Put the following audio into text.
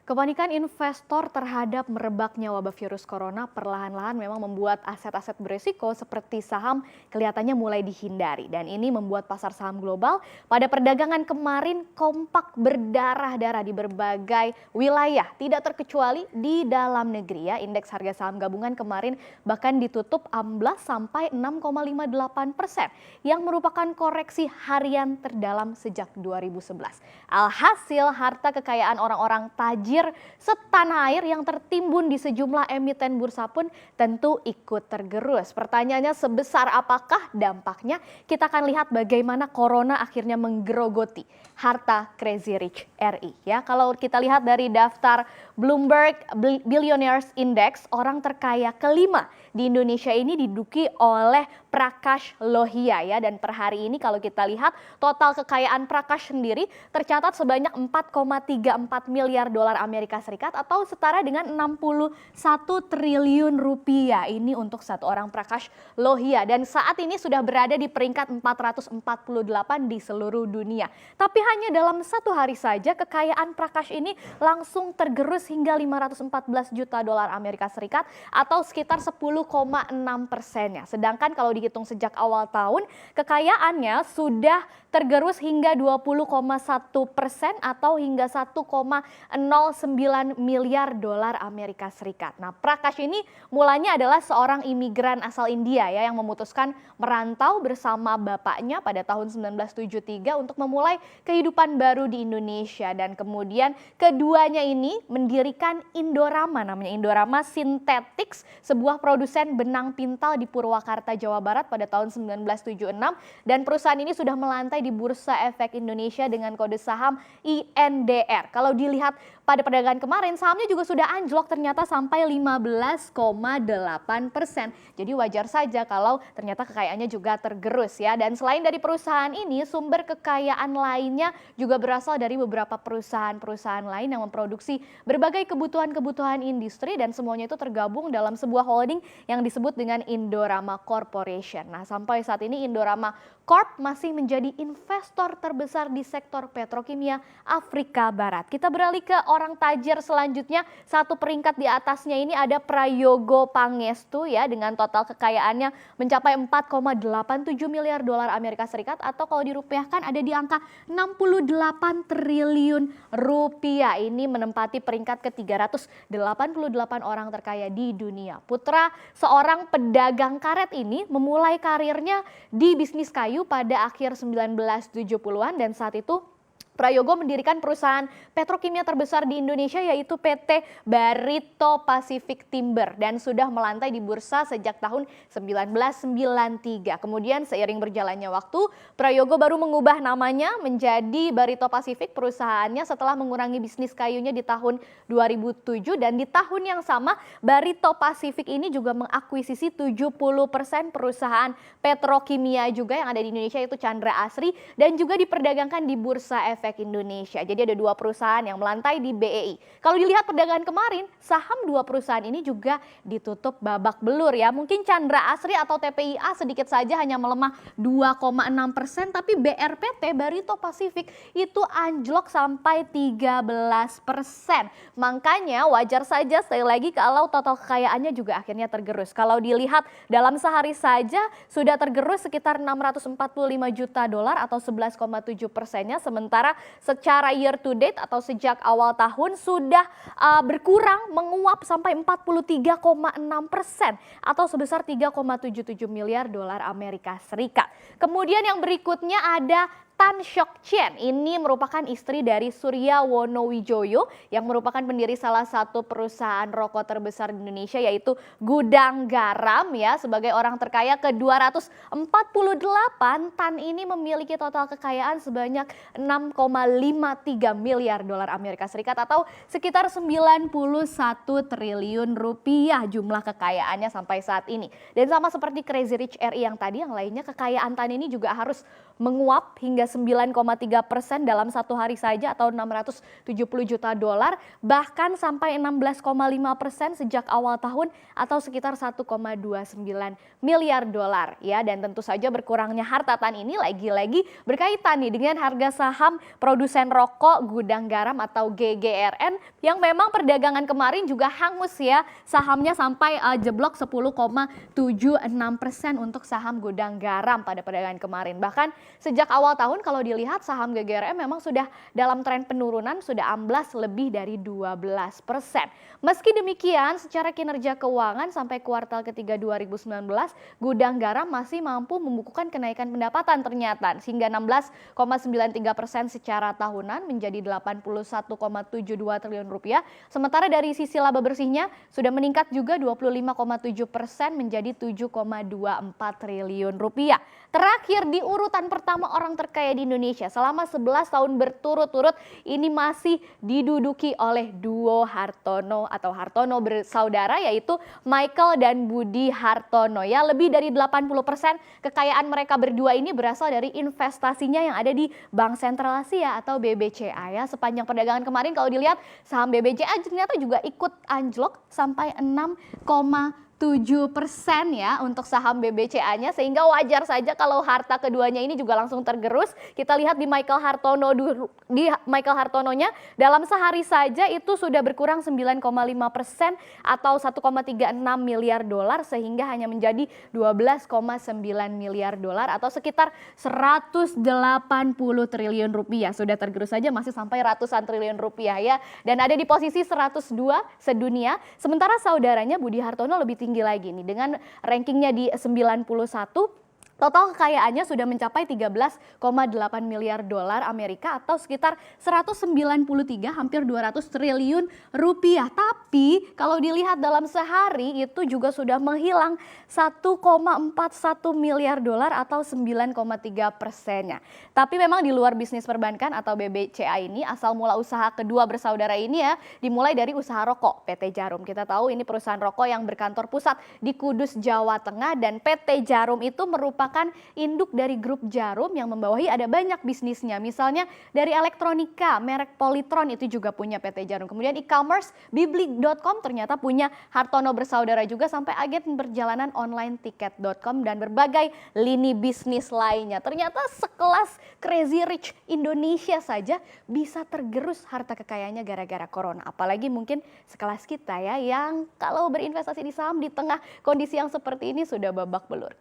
Kepanikan investor terhadap merebaknya wabah virus corona perlahan-lahan memang membuat aset-aset berisiko seperti saham kelihatannya mulai dihindari. Dan ini membuat pasar saham global pada perdagangan kemarin kompak berdarah-darah di berbagai wilayah. Tidak terkecuali di dalam negeri ya, indeks harga saham gabungan kemarin bahkan ditutup amblas sampai 6,58% yang merupakan koreksi harian terdalam sejak 2011. Alhasil harta kekayaan orang-orang tajir setanah air yang tertimbun di sejumlah emiten bursa pun tentu ikut tergerus. Pertanyaannya sebesar apakah dampaknya? Kita akan lihat bagaimana corona akhirnya menggerogoti harta Crazy Rich RI. Ya, kalau kita lihat dari daftar Bloomberg Billionaires Index, orang terkaya kelima di Indonesia ini diduduki oleh Prakash Lohia ya, dan per hari ini kalau kita lihat total kekayaan Prakash sendiri tercatat sebanyak 4,34 miliar dolar Amerika Serikat atau setara dengan 61 triliun rupiah. Ini untuk satu orang Prakash Lohia, dan saat ini sudah berada di peringkat 448 di seluruh dunia. Tapi hanya dalam satu hari saja kekayaan Prakash ini langsung tergerus hingga 514 juta dolar Amerika Serikat atau sekitar 10,6%-nya. Sedangkan kalau dihitung sejak awal tahun kekayaannya sudah tergerus hingga 20,1% atau hingga 1,09 miliar dolar Amerika Serikat. Nah, Prakash ini mulanya adalah seorang imigran asal India ya yang memutuskan merantau bersama bapaknya pada tahun 1973 untuk memulai kehidupan baru di Indonesia, dan kemudian keduanya ini mendirikan Indorama, namanya Indorama Synthetics, sebuah produsen benang pintal di Purwakarta, Jawa Barat pada tahun 1976, dan perusahaan ini sudah melantai di Bursa Efek Indonesia dengan kode saham INDR. Kalau dilihat pada perdagangan kemarin sahamnya juga sudah anjlok ternyata sampai 15,8%. Jadi wajar saja kalau ternyata kekayaannya juga tergerus ya. Dan selain dari perusahaan ini, sumber kekayaan lainnya juga berasal dari beberapa perusahaan-perusahaan lain yang memproduksi berbagai kebutuhan-kebutuhan industri, dan semuanya itu tergabung dalam sebuah holding yang disebut dengan Indorama Corporation. Nah, sampai saat ini Indorama Corp masih menjadi investor terbesar di sektor petrokimia Afrika Barat. Kita beralih ke orang tajir selanjutnya, satu peringkat di atasnya ini ada Prayogo Pangestu ya, dengan total kekayaannya mencapai 4,87 miliar dolar Amerika Serikat atau kalau dirupiahkan ada di angka 68 triliun rupiah. Ini menempati peringkat ke-388 orang terkaya di dunia. Putra seorang pedagang karet ini memulai karirnya di bisnis kayu pada akhir 1970-an, dan saat itu Prayogo mendirikan perusahaan petrokimia terbesar di Indonesia yaitu PT Barito Pacific Timber dan sudah melantai di bursa sejak tahun 1993. Kemudian seiring berjalannya waktu, Prayogo baru mengubah namanya menjadi Barito Pacific perusahaannya setelah mengurangi bisnis kayunya di tahun 2007, dan di tahun yang sama Barito Pacific ini juga mengakuisisi 70% perusahaan petrokimia juga yang ada di Indonesia yaitu Chandra Asri dan juga diperdagangkan di Bursa Efek Indonesia. Jadi ada dua perusahaan yang melantai di BEI. Kalau dilihat perdagangan kemarin, saham dua perusahaan ini juga ditutup babak belur ya. Mungkin Chandra Asri atau TPIA sedikit saja hanya melemah 2,6%, tapi BRPT Barito Pacific itu anjlok sampai 13%. Makanya wajar saja sekali lagi kalau total kekayaannya juga akhirnya tergerus. Kalau dilihat dalam sehari saja sudah tergerus sekitar 645 juta dolar atau 11,7%-nya, sementara secara year to date atau sejak awal tahun sudah berkurang menguap sampai 43,6% atau sebesar 3,77 miliar dolar Amerika Serikat. Kemudian yang berikutnya ada Tan Syok Chen. Ini merupakan istri dari Surya Wonowijoyo yang merupakan pendiri salah satu perusahaan rokok terbesar di Indonesia yaitu Gudang Garam ya. Sebagai orang terkaya ke-248, Tan ini memiliki total kekayaan sebanyak 6,53 miliar dolar Amerika Serikat atau sekitar 91 triliun rupiah jumlah kekayaannya sampai saat ini. Dan sama seperti Crazy Rich RI yang tadi, yang lainnya kekayaan Tan ini juga harus menguap hingga hingga 9,3% dalam satu hari saja atau 670 juta dolar, bahkan sampai 16,5% sejak awal tahun atau sekitar 1,29 miliar dolar ya. Dan tentu saja berkurangnya harta Tan ini lagi-lagi berkaitan nih dengan harga saham produsen rokok Gudang Garam atau GGRN yang memang perdagangan kemarin juga hangus ya. Sahamnya sampai jeblok 10,76% untuk saham Gudang Garam pada perdagangan kemarin. Bahkan sejak awal tahun kalau dilihat saham GGRM memang sudah dalam tren penurunan, sudah amblas lebih dari 12%. Meski demikian, secara kinerja keuangan sampai kuartal ketiga 2019, Gudang Garam masih mampu membukukan kenaikan pendapatan ternyata hingga 16,93% secara tahunan menjadi 81,72 triliun rupiah. Sementara dari sisi laba bersihnya sudah meningkat juga 25,7% menjadi 7,24 triliun rupiah. Terakhir di urutan pertama orang terkaya di Indonesia selama 11 tahun berturut-turut ini masih diduduki oleh duo Hartono atau Hartono bersaudara, yaitu Michael dan Budi Hartono ya. Lebih dari 80% kekayaan mereka berdua ini berasal dari investasinya yang ada di Bank Sentral Asia atau BBCA ya. Sepanjang perdagangan kemarin kalau dilihat saham BBCA ternyata juga ikut anjlok sampai 6,7% ya untuk saham BBCA-nya, sehingga wajar saja kalau harta keduanya ini juga langsung tergerus. Kita lihat di Michael Hartono-nya dalam sehari saja itu sudah berkurang 9,5% atau 1,36 miliar dolar sehingga hanya menjadi 12,9 miliar dolar atau sekitar 180 triliun rupiah. Sudah tergerus saja masih sampai ratusan triliun rupiah ya. Dan ada di posisi 102 sedunia. Sementara saudaranya Budi Hartono lebih tinggi lagi nih dengan rankingnya di 91. Total kekayaannya sudah mencapai 13,8 miliar dolar Amerika atau sekitar 193 hampir 200 triliun rupiah. Tapi kalau dilihat dalam sehari itu juga sudah menghilang 1,41 miliar dolar atau 9,3%-nya. Tapi memang di luar bisnis perbankan atau BBCA ini asal mula usaha kedua bersaudara ini ya dimulai dari usaha rokok PT Jarum. Kita tahu ini perusahaan rokok yang berkantor pusat di Kudus, Jawa Tengah, dan PT Jarum itu merupakan induk dari grup Jarum yang membawahi ada banyak bisnisnya. Misalnya dari elektronika, merek Polytron itu juga punya PT Jarum. Kemudian e-commerce, Bibli.com ternyata punya Hartono bersaudara juga, sampai agen perjalanan online tiket.com dan berbagai lini bisnis lainnya. Ternyata sekelas Crazy Rich Indonesia saja bisa tergerus harta kekayaannya gara-gara corona. Apalagi mungkin sekelas kita ya yang kalau berinvestasi di saham di tengah kondisi yang seperti ini sudah babak belur.